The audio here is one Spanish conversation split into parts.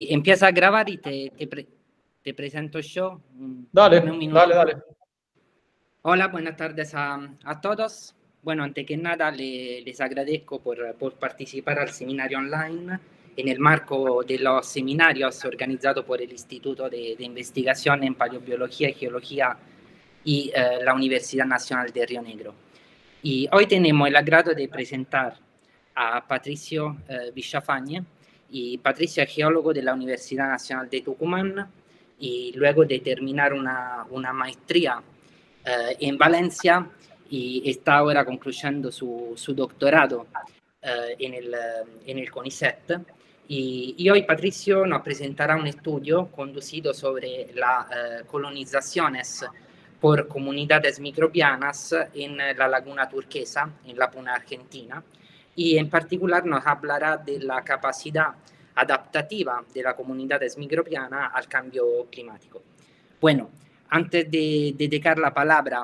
Empieza a grabar y te presento yo. Dale, Dame un minuto. dale. Hola, buenas tardes a todos. Bueno, antes que nada les agradezco por participar al seminario online en el marco de los seminarios organizados por el Instituto de Investigación en Paleobiología y Geología y la Universidad Nacional de Río Negro. Y hoy tenemos el agrado de presentar a Patricio Villafañe. Y Patricio es geólogo de la Universidad Nacional de Tucumán y luego de terminar una maestría en Valencia y está ahora concluyendo su doctorado en el CONICET. Y hoy Patricio nos presentará un estudio conducido sobre las colonizaciones por comunidades microbianas en la Laguna Turquesa, en la Puna Argentina, y en particular nos hablará de la capacidad adaptativa de las comunidades microbianas al cambio climático. Bueno, antes de dedicar la palabra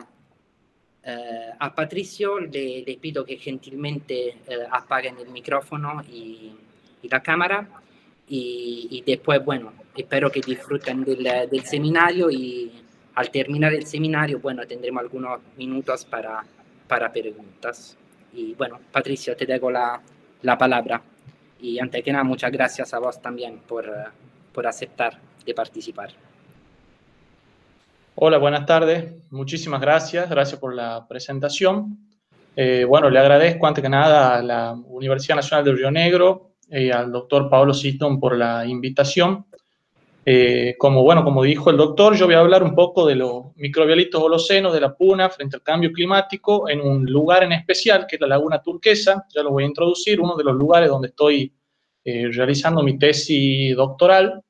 a Patricio, le pido que gentilmente apaguen el micrófono y la cámara, y después, bueno, espero que disfruten del seminario, y al terminar el seminario, bueno, tendremos algunos minutos para preguntas. Y bueno, Patricio, te dejo la palabra. Y antes que nada, muchas gracias a vos también por aceptar de participar. Hola, buenas tardes. Muchísimas gracias. Gracias por la presentación. Bueno, le agradezco antes que nada a la Universidad Nacional de Río Negro y al doctor Pablo Sitton por la invitación. Como dijo el doctor, yo voy a hablar un poco de los microbialitos holocenos de la Puna frente al cambio climático en un lugar en especial, que es la Laguna Turquesa. Ya lo voy a introducir, uno de los lugares donde estoy realizando mi tesis doctoral.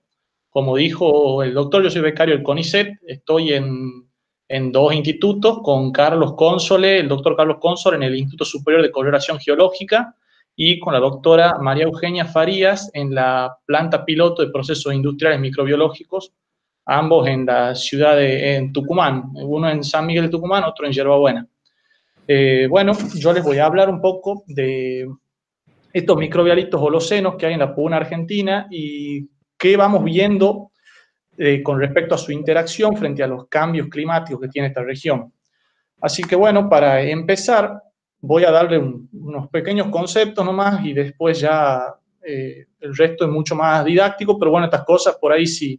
Como dijo el doctor, yo soy becario del CONICET, estoy en dos institutos con Carlos Cónsole, el doctor Carlos Cónsole en el Instituto Superior de Coloración Geológica, y con la doctora María Eugenia Farías en la planta piloto de procesos industriales microbiológicos, ambos en la ciudad en Tucumán, uno en San Miguel de Tucumán, otro en Yerbabuena. Bueno, yo les voy a hablar un poco de estos microbialitos holocenos que hay en la Puna Argentina y qué vamos viendo con respecto a su interacción frente a los cambios climáticos que tiene esta región. Así que bueno, para empezar, voy a darle unos pequeños conceptos nomás y después ya el resto es mucho más didáctico, pero bueno, estas cosas por ahí si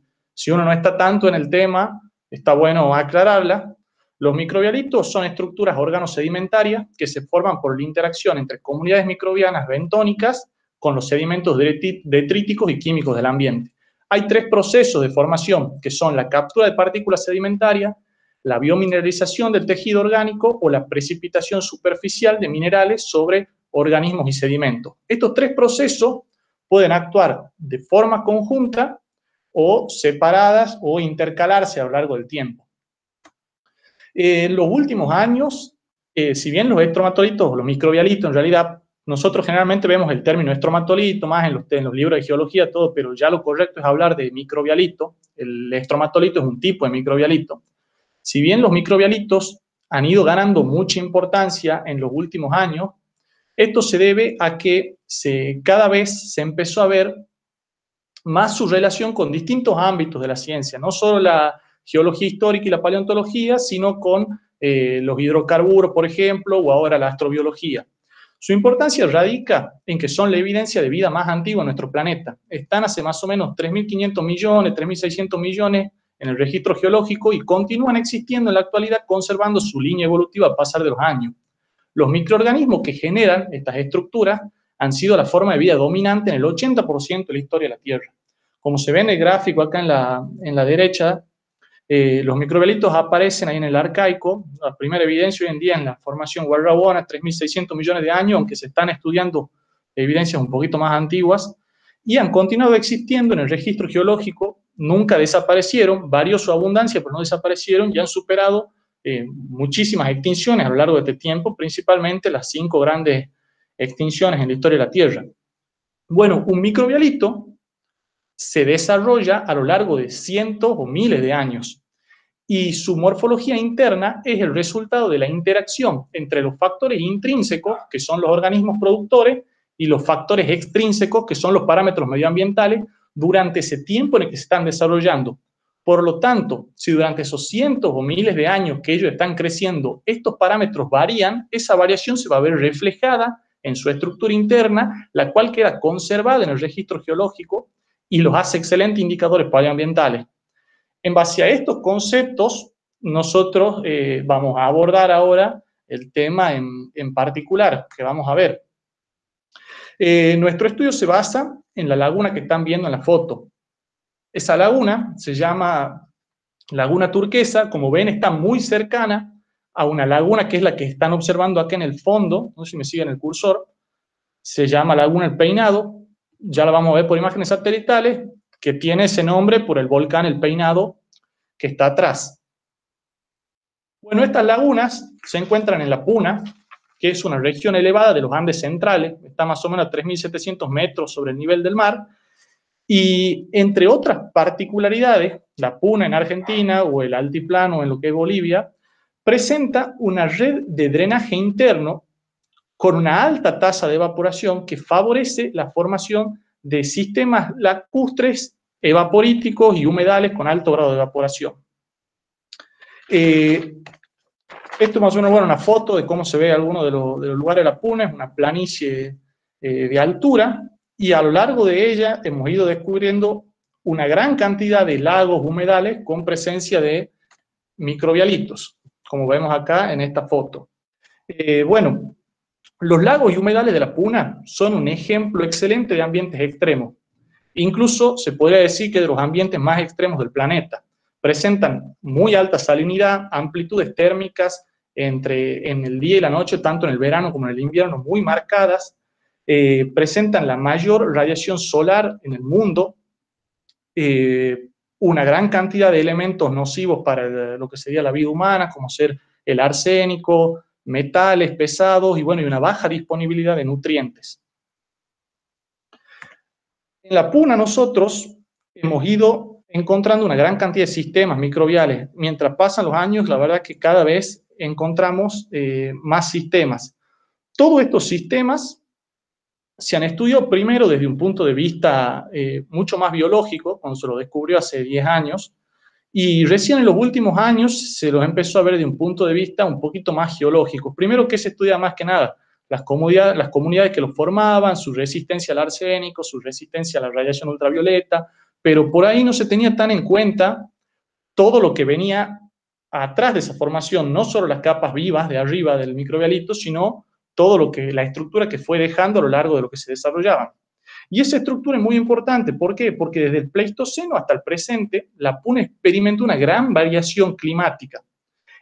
uno no está tanto en el tema, está bueno aclararlas. Los microbialitos son estructuras organosedimentarias que se forman por la interacción entre comunidades microbianas bentónicas con los sedimentos detríticos y químicos del ambiente. Hay tres procesos de formación, que son la captura de partículas sedimentarias, la biomineralización del tejido orgánico o la precipitación superficial de minerales sobre organismos y sedimentos. Estos tres procesos pueden actuar de forma conjunta o separadas o intercalarse a lo largo del tiempo. En los últimos años, si bien los estromatolitos o los microbialitos, en realidad nosotros generalmente vemos el término estromatolito más en los libros de geología, todo, pero ya lo correcto es hablar de microbialito. El estromatolito es un tipo de microbialito. Si bien los microbialitos han ido ganando mucha importancia en los últimos años, esto se debe a que cada vez se empezó a ver más su relación con distintos ámbitos de la ciencia, no solo la geología histórica y la paleontología, sino con los hidrocarburos, por ejemplo, o ahora la astrobiología. Su importancia radica en que son la evidencia de vida más antigua en nuestro planeta. Están hace más o menos 3.500 millones, 3.600 millones en el registro geológico y continúan existiendo en la actualidad conservando su línea evolutiva a pasar de los años. Los microorganismos que generan estas estructuras han sido la forma de vida dominante en el 80% de la historia de la Tierra. Como se ve en el gráfico acá en la derecha, los microbialitos aparecen ahí en el arcaico. La primera evidencia hoy en día en la formación Guarrabona, 3.600 millones de años, aunque se están estudiando evidencias un poquito más antiguas, y han continuado existiendo en el registro geológico, nunca desaparecieron, varió su abundancia, pero no desaparecieron y han superado muchísimas extinciones a lo largo de este tiempo, principalmente las 5 grandes extinciones en la historia de la Tierra. Bueno, un microbialito se desarrolla a lo largo de cientos o miles de años y su morfología interna es el resultado de la interacción entre los factores intrínsecos, que son los organismos productores, y los factores extrínsecos, que son los parámetros medioambientales, durante ese tiempo en el que se están desarrollando. Por lo tanto, si durante esos cientos o miles de años que ellos están creciendo, estos parámetros varían, esa variación se va a ver reflejada en su estructura interna, la cual queda conservada en el registro geológico y los hace excelentes indicadores paleoambientales. En base a estos conceptos, nosotros vamos a abordar ahora el tema en particular que vamos a ver. Nuestro estudio se basa en la laguna que están viendo en la foto. Esa laguna se llama Laguna Turquesa. Como ven, está muy cercana a una laguna que es la que están observando acá en el fondo. No sé si me siguen el cursor. Se llama Laguna El Peinado. Ya la vamos a ver por imágenes satelitales, que tiene ese nombre por el volcán El Peinado que está atrás. Bueno, estas lagunas se encuentran en la Puna, que es una región elevada de los Andes centrales, está más o menos a 3.700 metros sobre el nivel del mar, y entre otras particularidades, la Puna en Argentina o el altiplano en lo que es Bolivia, presenta una red de drenaje interno con una alta tasa de evaporación que favorece la formación de sistemas lacustres, evaporíticos y humedales con alto grado de evaporación. Esto es más o menos una foto de cómo se ve alguno de los lugares de la Puna. Es una planicie de altura, y a lo largo de ella hemos ido descubriendo una gran cantidad de lagos humedales con presencia de microbialitos, como vemos acá en esta foto. Bueno, los lagos y humedales de la Puna son un ejemplo excelente de ambientes extremos. Incluso se podría decir que de los ambientes más extremos del planeta. Presentan muy alta salinidad, amplitudes térmicas en el día y la noche, tanto en el verano como en el invierno, muy marcadas. Presentan la mayor radiación solar en el mundo, una gran cantidad de elementos nocivos para lo que sería la vida humana, como ser el arsénico, metales pesados y, bueno, y una baja disponibilidad de nutrientes. En la Puna nosotros hemos ido encontrando una gran cantidad de sistemas microbiales. Mientras pasan los años, la verdad es que cada vez encontramos más sistemas. Todos estos sistemas se han estudiado primero desde un punto de vista mucho más biológico, cuando se lo descubrió hace 10 años, y recién en los últimos años se los empezó a ver de un punto de vista un poquito más geológico. Primero, que se estudia más que nada las comunidades que los formaban, su resistencia al arsénico, su resistencia a la radiación ultravioleta, pero por ahí no se tenía tan en cuenta todo lo que venía atrás de esa formación, no solo las capas vivas de arriba del microbialito, sino todo lo que, la estructura que fue dejando a lo largo de lo que se desarrollaban. Y esa estructura es muy importante. ¿Por qué? Porque desde el Pleistoceno hasta el presente, la Puna experimenta una gran variación climática.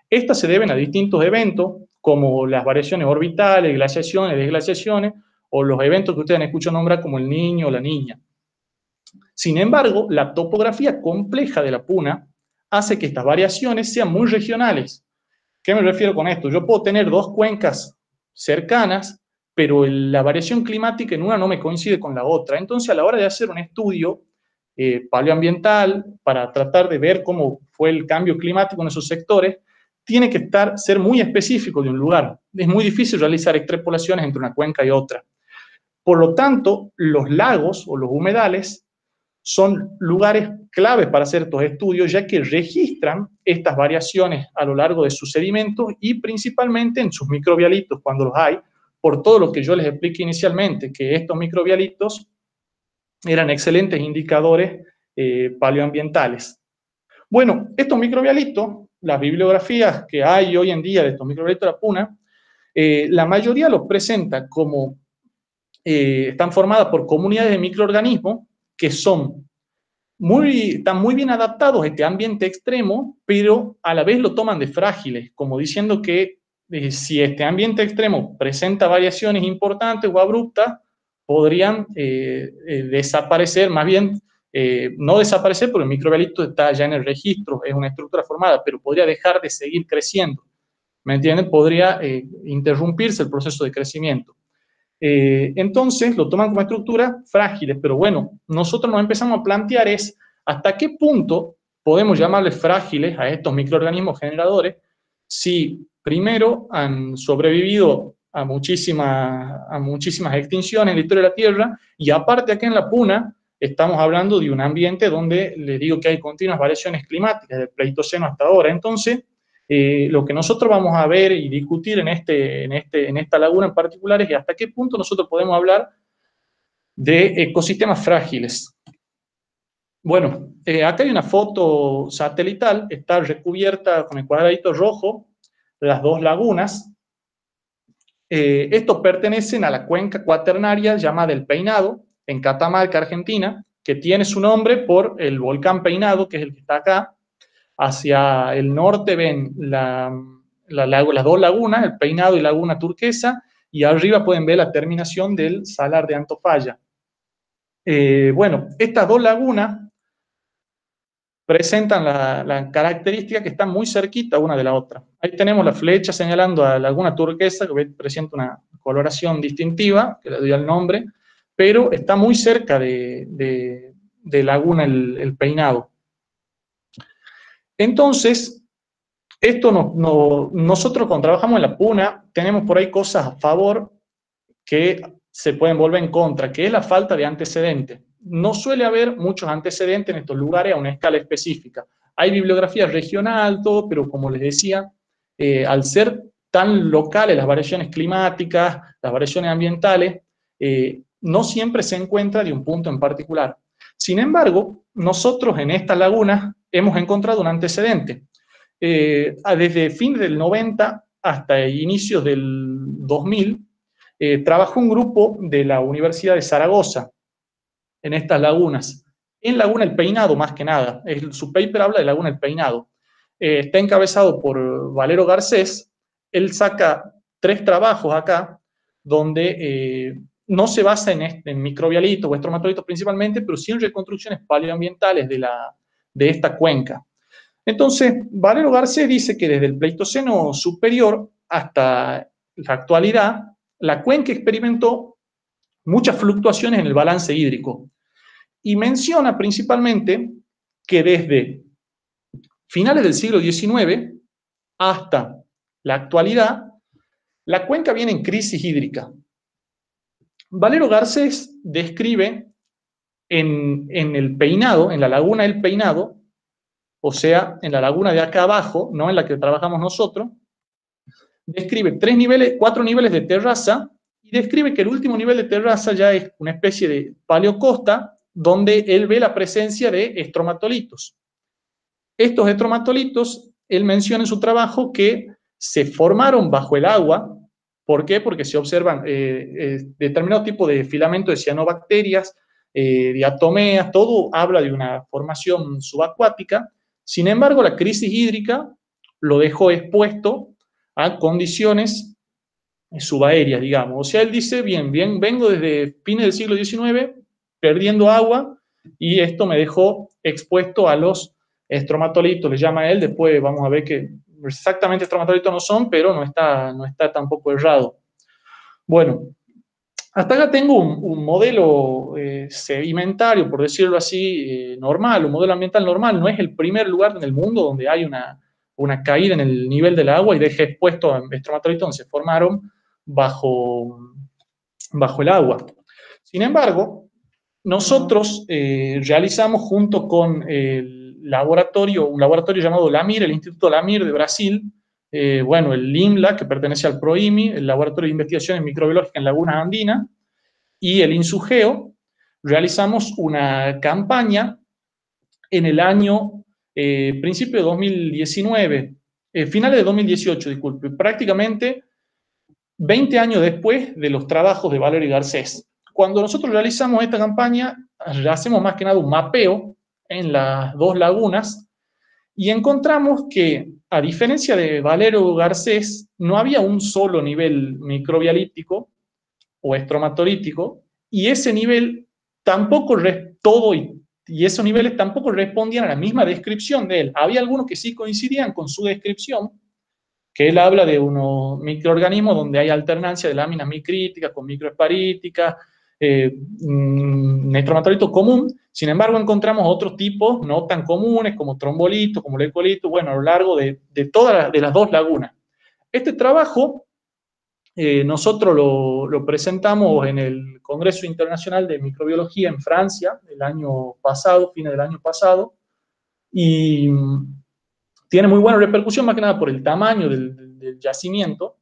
Estas se deben a distintos eventos, como las variaciones orbitales, glaciaciones, desglaciaciones, o los eventos que ustedes han escuchado nombrar como el Niño o la Niña. Sin embargo, la topografía compleja de la Puna hace que estas variaciones sean muy regionales. ¿Qué me refiero con esto? Yo puedo tener dos cuencas cercanas, pero la variación climática en una no me coincide con la otra. Entonces, a la hora de hacer un estudio paleoambiental para tratar de ver cómo fue el cambio climático en esos sectores, tiene que ser muy específico de un lugar. Es muy difícil realizar extrapolaciones entre una cuenca y otra. Por lo tanto, los lagos o los humedales son lugares claves para hacer estos estudios, ya que registran estas variaciones a lo largo de sus sedimentos y principalmente en sus microbialitos, cuando los hay, por todo lo que yo les expliqué inicialmente, que estos microbialitos eran excelentes indicadores paleoambientales. Bueno, estos microbialitos, las bibliografías que hay hoy en día de estos microbialitos de la Puna, la mayoría los presenta como, están formadas por comunidades de microorganismos que están muy bien adaptados a este ambiente extremo, pero a la vez lo toman de frágiles, como diciendo que si este ambiente extremo presenta variaciones importantes o abruptas, podrían desaparecer, más bien, no desaparecer porque el microbialito está ya en el registro, es una estructura formada, pero podría dejar de seguir creciendo, ¿me entienden? Podría interrumpirse el proceso de crecimiento. Entonces lo toman como estructuras frágiles, pero bueno, nosotros nos empezamos a plantear es hasta qué punto podemos llamarles frágiles a estos microorganismos generadores si primero han sobrevivido a muchísimas extinciones en la historia de la Tierra, y aparte acá en la Puna estamos hablando de un ambiente donde les digo que hay continuas variaciones climáticas del Pleistoceno hasta ahora. Entonces, lo que nosotros vamos a ver y discutir en esta laguna en particular es hasta qué punto nosotros podemos hablar de ecosistemas frágiles. Bueno, acá hay una foto satelital, está recubierta con el cuadradito rojo, las dos lagunas. Estos pertenecen a la cuenca cuaternaria llamada El Peinado, en Catamarca, Argentina, que tiene su nombre por el volcán Peinado, que es el que está acá. Hacia el norte ven las dos lagunas, el Peinado y Laguna Turquesa, y arriba pueden ver la terminación del Salar de Antofalla. Bueno, estas dos lagunas presentan la característica que están muy cerquita una de la otra. Ahí tenemos la flecha señalando a la Laguna Turquesa, que presenta una coloración distintiva, que le doy al nombre, pero está muy cerca de Laguna el Peinado. Entonces, nosotros cuando trabajamos en la puna, tenemos por ahí cosas a favor que se pueden volver en contra, que es la falta de antecedentes. No suele haber muchos antecedentes en estos lugares a una escala específica. Hay bibliografía regional, todo, pero como les decía, al ser tan locales las variaciones climáticas, las variaciones ambientales, no siempre se encuentra de un punto en particular. Sin embargo, nosotros en estas lagunas hemos encontrado un antecedente. Desde fines del 90 hasta inicios del 2000, trabajó un grupo de la Universidad de Zaragoza en estas lagunas, en Laguna El Peinado más que nada. Su paper habla de Laguna El Peinado. Está encabezado por Valero Garcés. Él saca 3 trabajos acá, donde no se basa en microbialitos o estromatolitos principalmente, pero sí en reconstrucciones paleoambientales de esta cuenca. Entonces, Valero Garcés dice que desde el Pleistoceno superior hasta la actualidad, la cuenca experimentó muchas fluctuaciones en el balance hídrico y menciona principalmente que desde finales del siglo XIX hasta la actualidad, la cuenca viene en crisis hídrica. Valero Garcés describe en el Peinado, en la laguna del Peinado, o sea, en la laguna de acá abajo, no en la que trabajamos nosotros, describe 4 niveles de terraza y describe que el último nivel de terraza ya es una especie de paleocosta donde él ve la presencia de estromatolitos. Estos estromatolitos, él menciona en su trabajo que se formaron bajo el agua. ¿Por qué? Porque se observan determinado tipo de filamento de cianobacterias, diatomeas, todo habla de una formación subacuática. Sin embargo, la crisis hídrica lo dejó expuesto a condiciones subaéreas, digamos. O sea, él dice, bien, vengo desde fines del siglo XIX perdiendo agua y esto me dejó expuesto a los estromatolitos, le llama él. Después vamos a ver que exactamente estromatolitos no son, pero no está tampoco errado. Bueno, hasta acá tengo un modelo sedimentario, por decirlo así, normal, un modelo ambiental normal. No es el primer lugar en el mundo donde hay una caída en el nivel del agua y deja expuesto a estromatolitos donde se formaron bajo el agua. Sin embargo, nosotros realizamos junto con un laboratorio llamado LAMIR, el Instituto LAMIR de Brasil, bueno, el INMLA, que pertenece al PROIMI, el Laboratorio de Investigaciones Microbiológicas en Lagunas Andinas, y el INSUGEO, realizamos una campaña en el año principio de 2019, finales de 2018, disculpe, prácticamente 20 años después de los trabajos de Valero y Garcés. Cuando nosotros realizamos esta campaña, hacemos más que nada un mapeo en las dos lagunas y encontramos que, a diferencia de Valero Garcés, no había un solo nivel microbialítico o estromatolítico, y ese nivel tampoco, y esos niveles tampoco respondían a la misma descripción de él. Había algunos que sí coincidían con su descripción, que él habla de unos microorganismos donde hay alternancia de láminas micríticas con microesparíticas, estromatolito común. Sin embargo, encontramos otros tipos no tan comunes como trombolitos, como leucolitos, bueno, a lo largo de todas las dos lagunas. Este trabajo Nosotros lo presentamos en el Congreso Internacional de Microbiología en Francia el año pasado, fines del año pasado, y tiene muy buena repercusión, más que nada por el tamaño del yacimiento.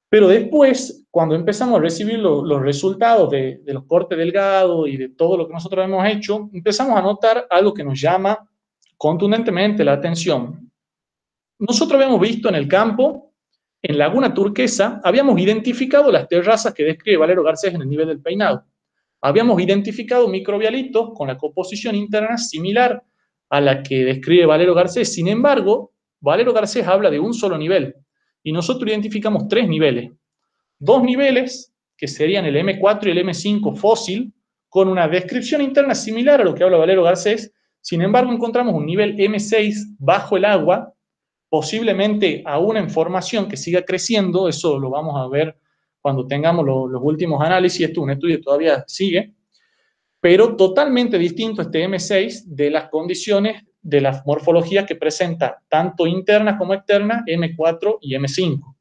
Pero después, cuando empezamos a recibir los resultados de los cortes delgados y de todo lo que nosotros hemos hecho, empezamos a notar algo que nos llama contundentemente la atención. Nosotros habíamos visto en el campo, en Laguna Turquesa, habíamos identificado las terrazas que describe Valero Garcés en el nivel del Peinado. Habíamos identificado microbialitos con la composición interna similar a la que describe Valero Garcés. Sin embargo, Valero Garcés habla de un solo nivel y nosotros identificamos 3 niveles. 2 niveles, que serían el M4 y el M5 fósil, con una descripción interna similar a lo que habla Valero Garcés. Sin embargo, encontramos un nivel M6 bajo el agua, posiblemente aún en formación que siga creciendo. Eso lo vamos a ver cuando tengamos los últimos análisis. Esto es un estudio que todavía sigue, pero totalmente distinto este M6 de las condiciones de las morfologías que presenta tanto internas como externas M4 y M5.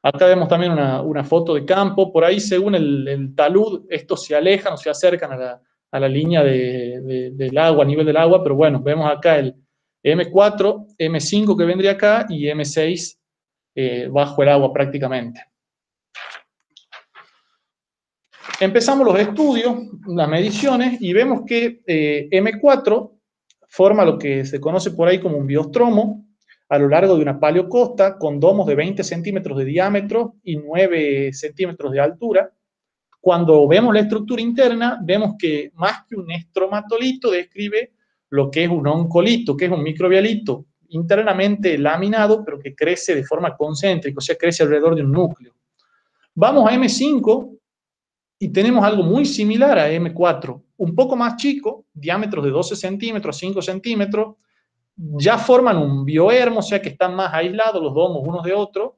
Acá vemos también una foto de campo. Por ahí, según el talud, estos se alejan o se acercan a la línea del agua, a nivel del agua, pero bueno, vemos acá el M4, M5 que vendría acá y M6 bajo el agua prácticamente. Empezamos los estudios, las mediciones, y vemos que M4 forma lo que se conoce por ahí como un biostromo a lo largo de una paleocosta con domos de 20 centímetros de diámetro y 9 centímetros de altura. Cuando vemos la estructura interna, vemos que más que un estromatolito describe lo que es un oncolito, que es un microbialito internamente laminado, pero que crece de forma concéntrica, o sea, crece alrededor de un núcleo. Vamos a M5 y tenemos algo muy similar a M4, un poco más chico, diámetros de 12 centímetros, 5 centímetros, ya forman un biohermo, o sea que están más aislados los domos unos de otros.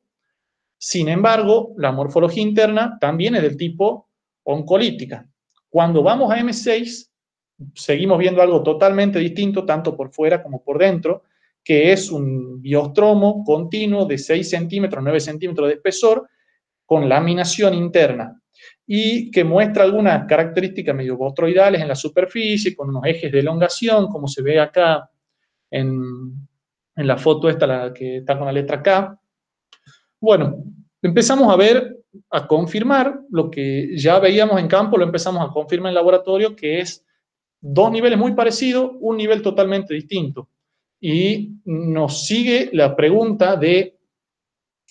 Sin embargo, la morfología interna también es del tipo oncolítica. Cuando vamos a M6, seguimos viendo algo totalmente distinto, tanto por fuera como por dentro, que es un biostromo continuo de 6 centímetros, 9 centímetros de espesor, con laminación interna, y que muestra algunas características medio botroidales en la superficie, con unos ejes de elongación, como se ve acá en la foto esta, la que está con la letra K. Bueno, empezamos a ver, a confirmar lo que ya veíamos en campo, lo empezamos a confirmar en laboratorio, que es 2 niveles muy parecidos, un nivel totalmente distinto. Y nos sigue la pregunta de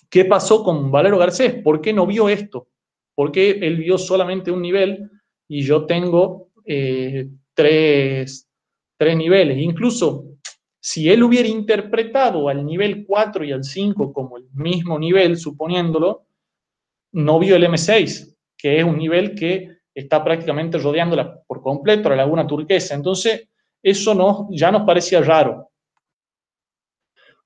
¿qué pasó con Valero Garcés? ¿Por qué no vio esto? ¿Por qué él vio solamente un nivel y yo tengo tres niveles? Incluso si él hubiera interpretado al nivel 4 y al 5 como el mismo nivel, suponiéndolo, no vio el M6, que es un nivel que está prácticamente rodeándola por completo, la Laguna Turquesa. Entonces, eso ya nos parecía raro.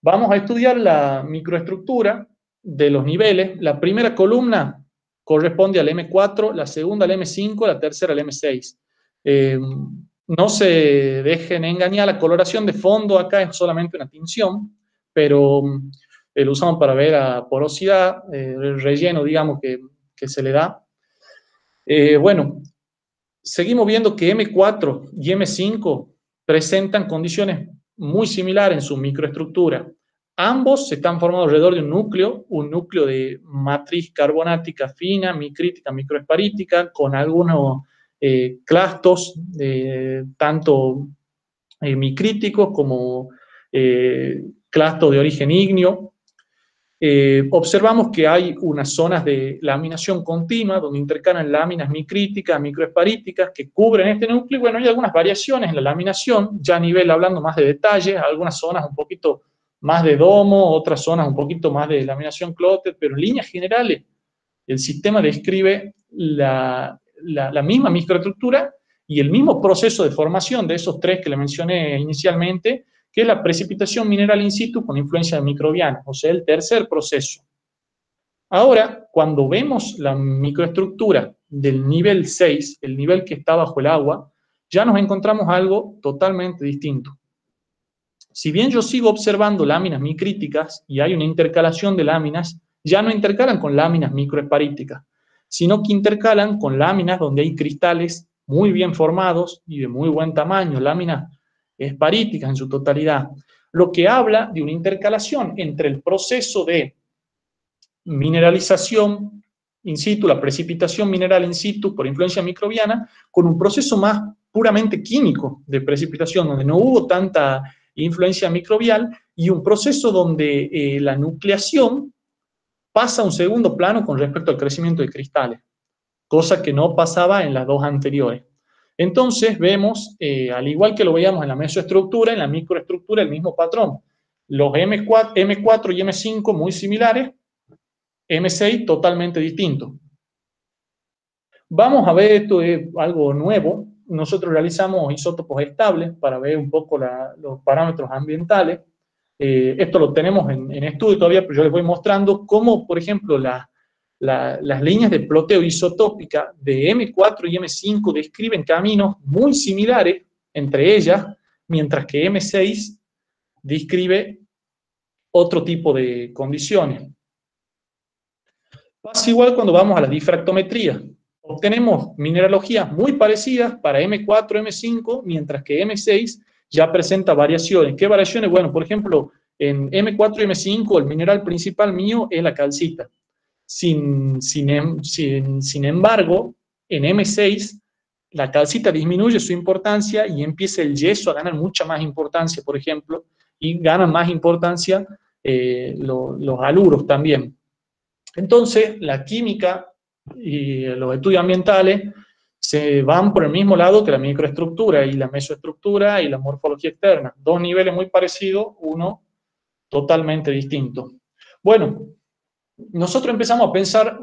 Vamos a estudiar la microestructura de los niveles. La primera columna corresponde al M4, la segunda al M5, la tercera al M6. No se dejen engañar, la coloración de fondo acá es solamente una tinción, pero lo usamos para ver la porosidad, el relleno, digamos, que se le da. Bueno, seguimos viendo que M4 y M5 presentan condiciones muy similares en su microestructura. Ambos están formados alrededor de un núcleo de matriz carbonática fina, micrítica, microesparítica, con algunos clastos, tanto micríticos como clastos de origen ígneo. Observamos que hay unas zonas de laminación continua donde intercalan láminas micríticas, microesparíticas que cubren este núcleo. Y bueno, hay algunas variaciones en la laminación, ya a nivel hablando más de detalle, algunas zonas un poquito más de domo, otras zonas un poquito más de laminación clotted, pero en líneas generales el sistema describe la misma microestructura y el mismo proceso de formación de esos 3 que le mencioné inicialmente, que es la precipitación mineral in situ con influencia microbiana, o sea, el tercer proceso. Ahora, cuando vemos la microestructura del nivel 6, el nivel que está bajo el agua, ya nos encontramos algo totalmente distinto. Si bien yo sigo observando láminas micríticas y hay una intercalación de láminas, ya no intercalan con láminas microesparíticas, sino que intercalan con láminas donde hay cristales muy bien formados y de muy buen tamaño, láminas esparíticas en su totalidad, lo que habla de una intercalación entre el proceso de mineralización in situ, la precipitación mineral in situ por influencia microbiana, con un proceso más puramente químico de precipitación, donde no hubo tanta influencia microbial, y un proceso donde la nucleación pasa a un segundo plano con respecto al crecimiento de cristales, cosa que no pasaba en las dos anteriores. Entonces vemos, al igual que lo veíamos en la mesoestructura, en la microestructura el mismo patrón. Los M4 y M5 muy similares, M6 totalmente distinto. Vamos a ver, esto es algo nuevo. Nosotros realizamos isótopos estables para ver un poco los parámetros ambientales. Esto lo tenemos en estudio todavía, pero yo les voy mostrando cómo, por ejemplo, las líneas de ploteo isotópica de M4 y M5 describen caminos muy similares entre ellas, mientras que M6 describe otro tipo de condiciones. Pasa igual cuando vamos a la difractometría. Obtenemos mineralogías muy parecidas para M4, M5, mientras que M6 ya presenta variaciones. ¿Qué variaciones? Bueno, por ejemplo, en M4 y M5 el mineral principal mío es la calcita. Sin embargo, en M6 la calcita disminuye su importancia y empieza el yeso a ganar mucha más importancia, por ejemplo, y ganan más importancia los haluros también. Entonces, la química y los estudios ambientales se van por el mismo lado que la microestructura y la mesoestructura y la morfología externa. Dos niveles muy parecidos, uno totalmente distinto. Bueno, nosotros empezamos a pensar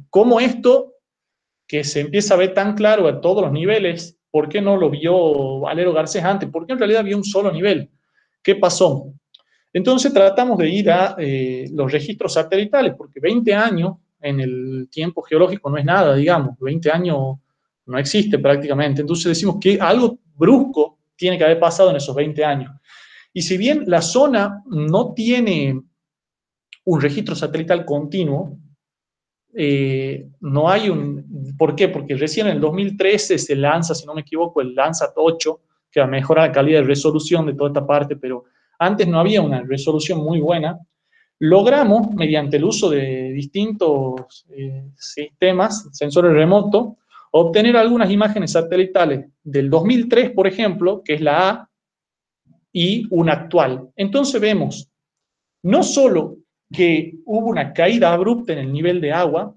cómo esto, que se empieza a ver tan claro a todos los niveles, ¿por qué no lo vio Valero Garcés antes? ¿Por qué en realidad vio un solo nivel? ¿Qué pasó? Entonces tratamos de ir a los registros satelitales, porque 20 años en el tiempo geológico no es nada, digamos, 20 años no existe prácticamente. Entonces decimos que algo brusco tiene que haber pasado en esos 20 años. Y si bien la zona no tiene un registro satelital continuo, no hay un... ¿Por qué? Porque recién en el 2013 se lanza, si no me equivoco, el Landsat 8, que mejora la calidad de resolución de toda esta parte, pero antes no había una resolución muy buena. Logramos, mediante el uso de distintos sistemas, sensores remotos, obtener algunas imágenes satelitales del 2003, por ejemplo, que es la A, y una actual. Entonces vemos no solo que hubo una caída abrupta en el nivel de agua,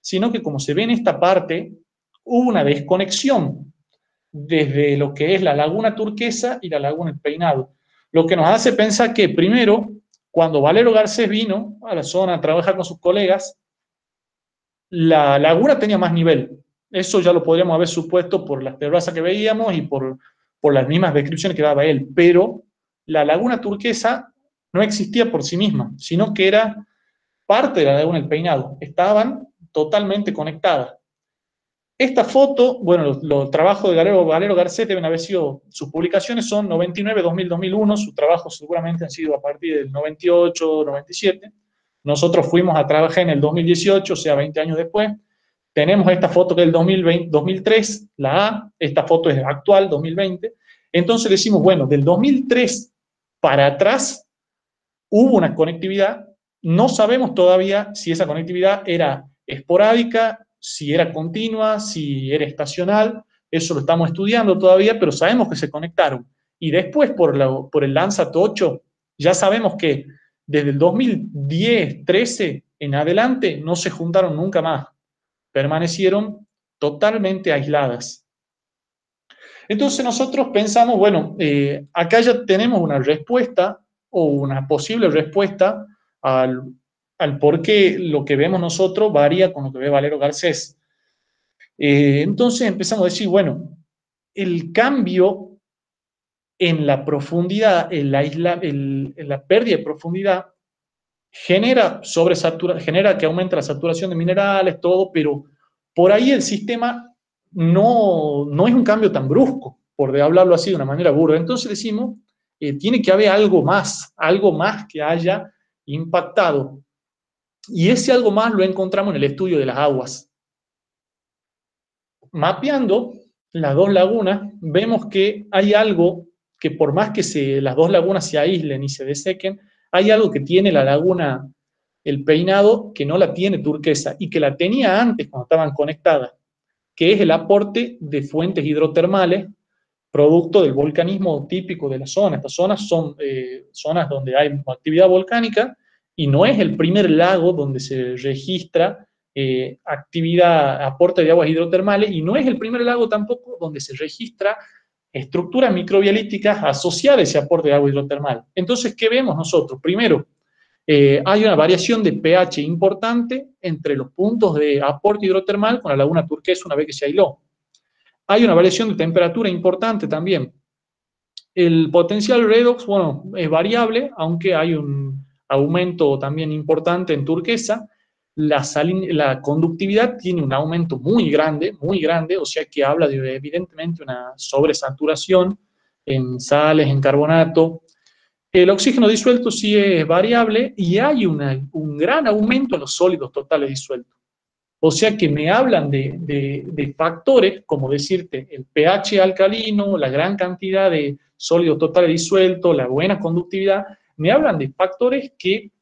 sino que, como se ve en esta parte, hubo una desconexión desde lo que es la laguna Turquesa y la laguna El Peinado, lo que nos hace pensar que, primero, cuando Valero Garcés vino a la zona a trabajar con sus colegas, la laguna tenía más nivel. Eso ya lo podríamos haber supuesto por las terrazas que veíamos y por las mismas descripciones que daba él, pero la laguna Turquesa no existía por sí misma, sino que era parte de la laguna El Peinado. Estaban totalmente conectadas. Esta foto, bueno, los trabajos de Valero Garcés deben haber sido, sus publicaciones son 99, 2000, 2001, sus trabajos seguramente han sido a partir del 98, 97. Nosotros fuimos a trabajar en el 2018, o sea, 20 años después. Tenemos esta foto que es del 2020, 2003, la A, esta foto es actual, 2020. Entonces decimos, bueno, del 2003 para atrás hubo una conectividad, no sabemos todavía si esa conectividad era esporádica, si era continua, si era estacional, eso lo estamos estudiando todavía, pero sabemos que se conectaron. Y después por el Landsat 8, ya sabemos que desde el 2010, 13 en adelante no se juntaron nunca más, permanecieron totalmente aisladas. Entonces nosotros pensamos, bueno, acá ya tenemos una respuesta o una posible respuesta al por qué lo que vemos nosotros varía con lo que ve Valero Garcés. Entonces empezamos a decir, bueno, el cambio en la profundidad, en la pérdida de profundidad, genera que aumente la saturación de minerales, todo, pero por ahí el sistema no es un cambio tan brusco, por hablarlo así de una manera burda. Entonces decimos, tiene que haber algo más que haya impactado Y ese algo más lo encontramos en el estudio de las aguas. Mapeando las dos lagunas, vemos que hay algo que por más que las dos lagunas se aíslen y se desequen, hay algo que tiene la laguna El Peinado que no la tiene Turquesa y que la tenía antes cuando estaban conectadas, que es el aporte de fuentes hidrotermales producto del volcanismo típico de la zona. Estas zonas son zonas donde hay actividad volcánica y no es el primer lago donde se registra actividad, aporte de aguas hidrotermales, y no es el primer lago tampoco donde se registra estructuras microbiolíticas asociadas a ese aporte de agua hidrotermal. Entonces, ¿qué vemos nosotros? Primero, hay una variación de pH importante entre los puntos de aporte hidrotermal con la laguna Turquesa una vez que se aisló. Hay una variación de temperatura importante también. El potencial redox, bueno, es variable, aunque hay un aumento también importante en Turquesa. La conductividad tiene un aumento muy grande, o sea que habla de evidentemente una sobresaturación en sales, en carbonato. El oxígeno disuelto sí es variable y hay un gran aumento en los sólidos totales disueltos. O sea que me hablan de factores, como decirte, el pH alcalino, la gran cantidad de sólidos totales disueltos, la buena conductividad, me hablan de factores que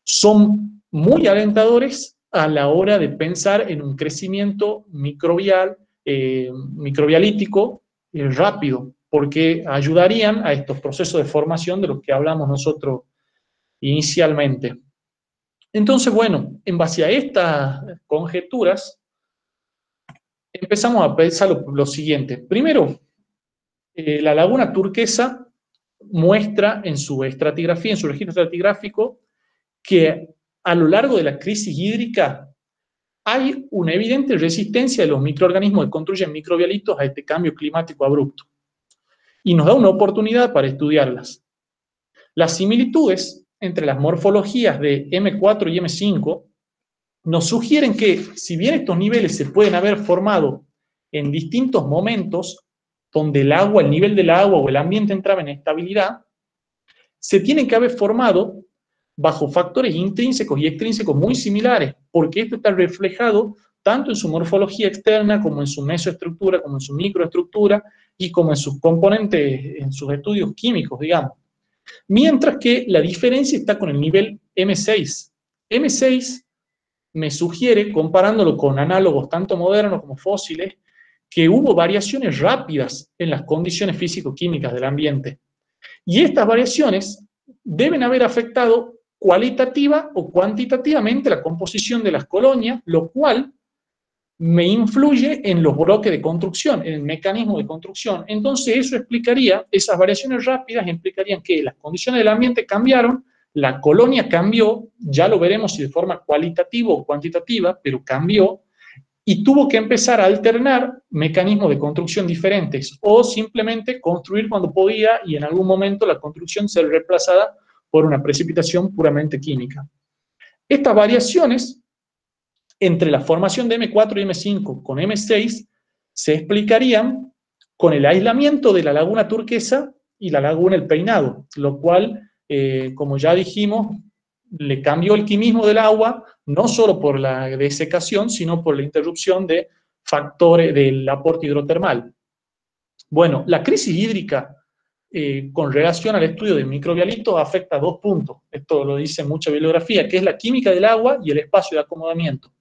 son muy alentadores a la hora de pensar en un crecimiento microbialítico rápido, porque ayudarían a estos procesos de formación de los que hablamos nosotros inicialmente. Entonces, bueno, en base a estas conjeturas, empezamos a pensar lo siguiente. Primero, la laguna Turquesa muestra en su estratigrafía, en su registro estratigráfico, que a lo largo de la crisis hídrica hay una evidente resistencia de los microorganismos que construyen microbialitos a este cambio climático abrupto. Y nos da una oportunidad para estudiarlas. Las similitudes entre las morfologías de M4 y M5 nos sugieren que, si bien estos niveles se pueden haber formado en distintos momentos donde el nivel del agua o el ambiente entraba en estabilidad, se tienen que haber formado bajo factores intrínsecos y extrínsecos muy similares, porque esto está reflejado tanto en su morfología externa como en su mesoestructura, como en su microestructura y como en sus componentes, en sus estudios químicos, digamos. Mientras que la diferencia está con el nivel M6. M6 me sugiere, comparándolo con análogos tanto modernos como fósiles, que hubo variaciones rápidas en las condiciones físico-químicas del ambiente. Y estas variaciones deben haber afectado cualitativa o cuantitativamente la composición de las colonias, lo cual me influye en los bloques de construcción, en el mecanismo de construcción. Entonces eso explicaría, esas variaciones rápidas implicarían que las condiciones del ambiente cambiaron, la colonia cambió, ya lo veremos si de forma cualitativa o cuantitativa, pero cambió, y tuvo que empezar a alternar mecanismos de construcción diferentes, o simplemente construir cuando podía y en algún momento la construcción ser reemplazada por una precipitación puramente química. Estas variaciones entre la formación de M4 y M5 con M6 se explicarían con el aislamiento de la laguna Turquesa y la laguna El Peinado, lo cual, como ya dijimos, le cambió el quimismo del agua, no solo por la desecación, sino por la interrupción de factores del aporte hidrotermal. Bueno, la crisis hídrica con relación al estudio de microbialitos afecta a dos puntos. Esto lo dice mucha bibliografía, que es la química del agua y el espacio de acomodamiento.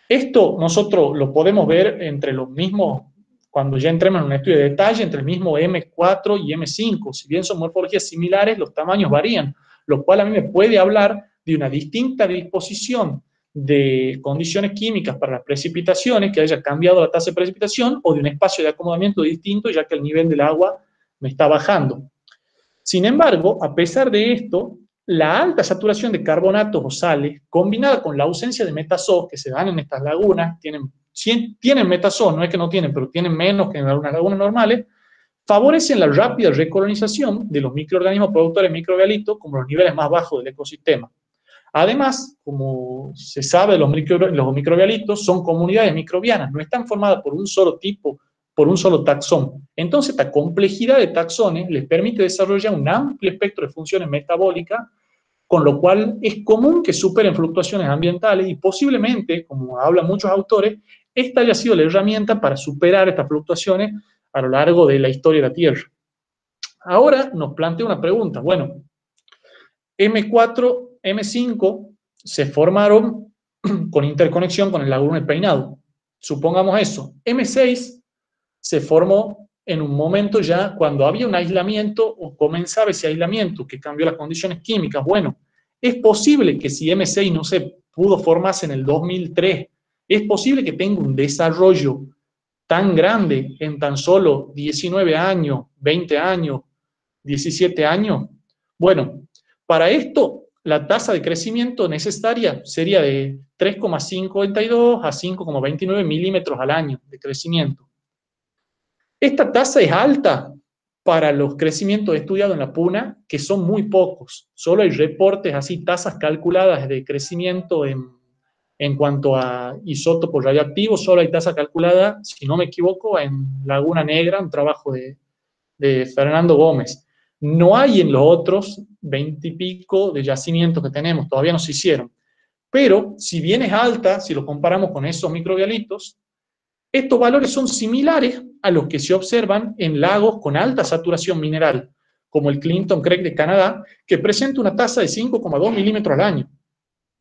Esto nosotros lo podemos ver entre los mismos, cuando ya entremos en un estudio de detalle, entre el mismo M4 y M5. Si bien son morfologías similares, los tamaños varían, lo cual a mí me puede hablar de una distinta disposición de condiciones químicas para las precipitaciones, que haya cambiado la tasa de precipitación, o de un espacio de acomodamiento distinto, ya que el nivel del agua me está bajando. Sin embargo, a pesar de esto, la alta saturación de carbonatos o sales, combinada con la ausencia de metazoos que se dan en estas lagunas, tienen metazoos, no es que no tienen, pero tienen menos que en algunas lagunas normales, favorecen la rápida recolonización de los microorganismos productores microbialitos como los niveles más bajos del ecosistema. Además, como se sabe, los microbialitos son comunidades microbianas, no están formadas por un solo tipo, por un solo taxón. Entonces, esta complejidad de taxones les permite desarrollar un amplio espectro de funciones metabólicas con lo cual es común que superen fluctuaciones ambientales y posiblemente, como hablan muchos autores, esta haya sido la herramienta para superar estas fluctuaciones a lo largo de la historia de la Tierra. Ahora nos plantea una pregunta. Bueno, M4, M5 se formaron con interconexión con el Laguna del Peinado. Supongamos eso. M6 se formó en un momento ya cuando había un aislamiento o comenzaba ese aislamiento que cambió las condiciones químicas. Bueno, es posible que si M6 no se pudo formarse en el 2003, es posible que tenga un desarrollo tan grande en tan solo 19 años, 20 años, 17 años. Bueno, para esto la tasa de crecimiento necesaria sería de 3,52 a 5,29 milímetros al año de crecimiento. Esta tasa es alta para los crecimientos estudiados en la puna, que son muy pocos. Solo hay reportes así, tasas calculadas de crecimiento en cuanto a isótopos radioactivos, solo hay tasa calculada, si no me equivoco, en Laguna Negra, un trabajo de Fernando Gómez. No hay en los otros 20 y pico de yacimientos que tenemos, todavía no se hicieron. Pero si bien es alta, si lo comparamos con esos microbialitos, estos valores son similares a los que se observan en lagos con alta saturación mineral, como el Clinton Creek de Canadá, que presenta una tasa de 5,2 milímetros al año.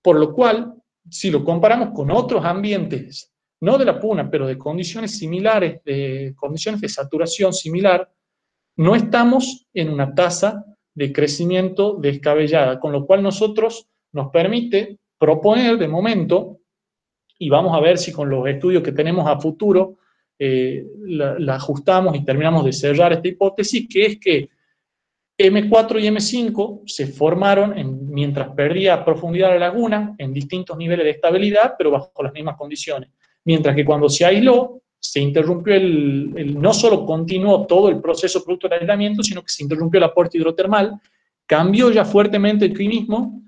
Por lo cual, si lo comparamos con otros ambientes, no de la puna, pero de condiciones similares, de condiciones de saturación similar, no estamos en una tasa de crecimiento descabellada, con lo cual nosotros nos permite proponer de momento, y vamos a ver si con los estudios que tenemos a futuro la ajustamos y terminamos de cerrar esta hipótesis, que es que M4 y M5 se formaron mientras perdía profundidad la laguna en distintos niveles de estabilidad, pero bajo las mismas condiciones. Mientras que cuando se aisló, se interrumpió no solo continuó todo el proceso producto del aislamiento, sino que se interrumpió el aporte hidrotermal, cambió ya fuertemente el climismo,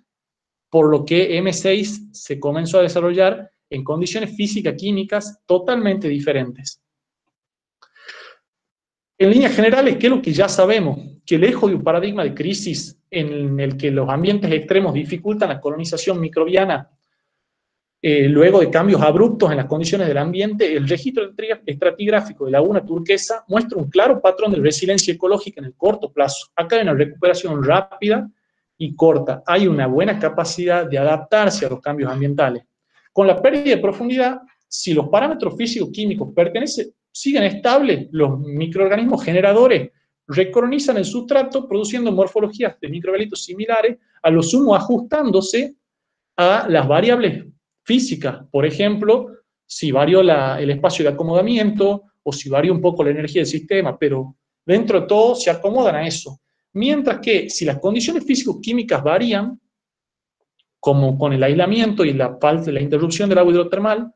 por lo que M6 se comenzó a desarrollar en condiciones físicas químicas totalmente diferentes. En líneas generales, ¿qué es lo que ya sabemos? Que lejos de un paradigma de crisis en el que los ambientes extremos dificultan la colonización microbiana, luego de cambios abruptos en las condiciones del ambiente, el registro estratigráfico de Laguna Turquesa muestra un claro patrón de resiliencia ecológica en el corto plazo. Acá hay una recuperación rápida y corta. Hay una buena capacidad de adaptarse a los cambios ambientales. Con la pérdida de profundidad, si los parámetros físico-químicos siguen estables, los microorganismos generadores recolonizan el sustrato produciendo morfologías de microbialitos similares, a lo sumo ajustándose a las variables físicas. Por ejemplo, si varió el espacio de acomodamiento o si varió un poco la energía del sistema, pero dentro de todo se acomodan a eso. Mientras que si las condiciones físico-químicas varían, como con el aislamiento y la interrupción del agua hidrotermal,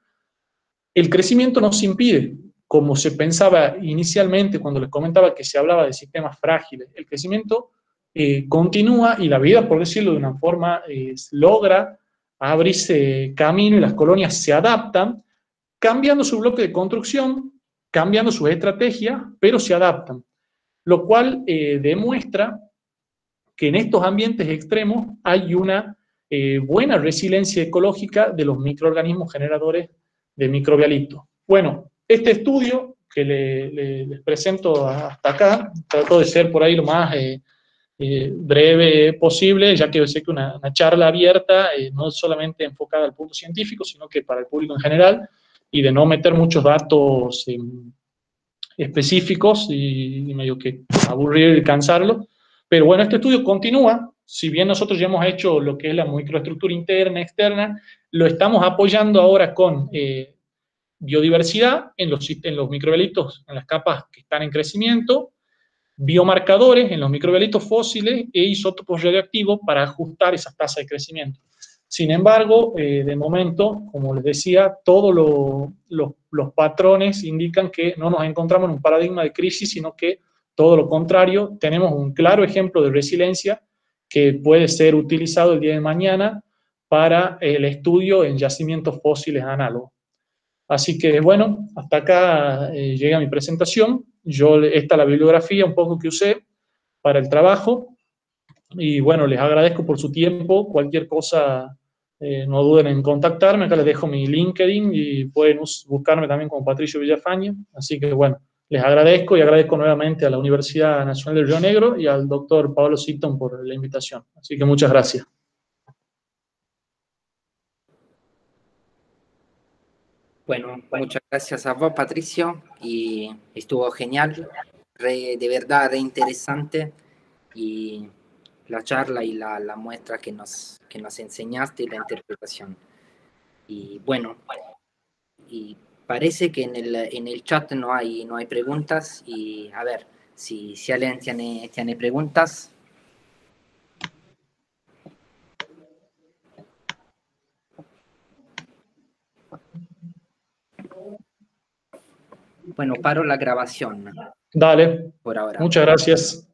el crecimiento no se impide, como se pensaba inicialmente cuando les comentaba que se hablaba de sistemas frágiles. El crecimiento continúa y la vida, por decirlo de una forma, logra abrirse camino y las colonias se adaptan, cambiando su bloque de construcción, cambiando sus estrategias, pero se adaptan. Lo cual demuestra que en estos ambientes extremos hay una buena resiliencia ecológica de los microorganismos generadores de microbialitos. Bueno, este estudio que les presento hasta acá, trato de ser por ahí lo más breve posible, ya que sé que una charla abierta, no solamente enfocada al punto científico, sino que para el público en general, y de no meter muchos datos específicos y medio que aburrir y cansarlo. Pero bueno, este estudio continúa, si bien nosotros ya hemos hecho lo que es la microestructura interna, externa, lo estamos apoyando ahora con biodiversidad en los microbialitos, en las capas que están en crecimiento, biomarcadores en los microbialitos fósiles e isótopos radioactivos para ajustar esas tasas de crecimiento. Sin embargo, de momento, como les decía, todos los patrones indican que no nos encontramos en un paradigma de crisis, sino que todo lo contrario, tenemos un claro ejemplo de resiliencia que puede ser utilizado el día de mañana para el estudio en yacimientos fósiles análogos. Así que, bueno, hasta acá llega mi presentación. Esta es la bibliografía un poco que usé para el trabajo. Y bueno, les agradezco por su tiempo. Cualquier cosa, no duden en contactarme. Acá les dejo mi LinkedIn y pueden buscarme también como Patricio Villafañe. Así que bueno, les agradezco y agradezco nuevamente a la Universidad Nacional del Río Negro y al doctor Pablo Sitton por la invitación. Así que muchas gracias. Bueno, muchas gracias a vos, Patricio, y estuvo genial, de verdad, re interesante, y la charla y la muestra que nos enseñaste y la interpretación. Y bueno, y parece que en el chat no hay preguntas, y a ver, si alguien tiene preguntas. Bueno, paro la grabación Dale, por ahora. muchas gracias.